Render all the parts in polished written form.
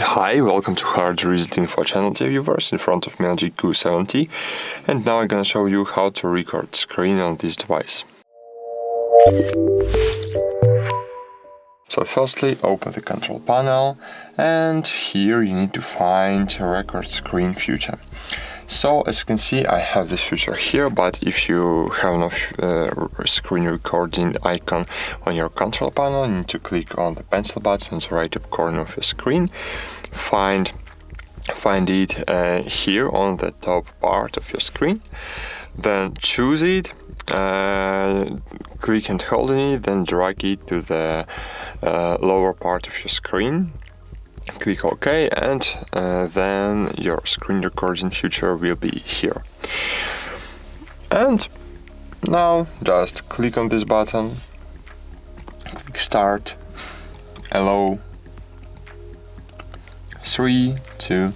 Hi, welcome to Hard Reset Info channel, dear viewers. In front of me LG Q70, and now I'm gonna show you how to record screen on this device. So firstly, open the control panel, and here you need to find record screen feature. So as you can see, I have this feature here, but if you have no screen recording icon on your control panel, you need to click on the pencil button on the right up corner of your screen. Find it here on the top part of your screen, then choose it, click and hold on it, then drag it to the lower part of your screen. Click OK, and then your screen recording feature will be here. And now just click on this button, click Start, allow, 3, 2,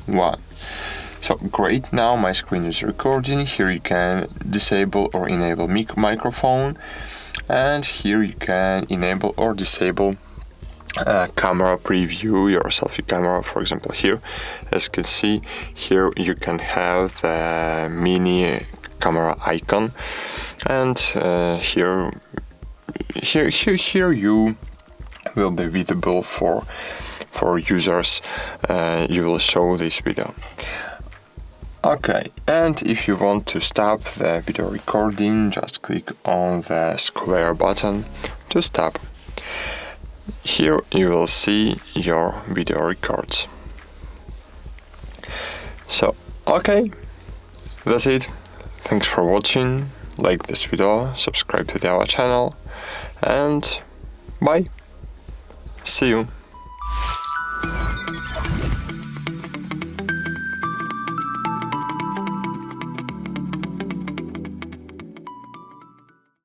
1. So great, now my screen is recording. Here you can disable or enable microphone, and here you can enable or disable camera preview, your selfie camera, for example. Here, as you can see, here you can have the mini camera icon, and here you will be visible for users. You will show this video. Okay, and if you want to stop the video recording, just click on the square button to stop. Here you will see your video records. So, okay, that's it. Thanks for watching. Like this video, subscribe to our channel, and bye. See you.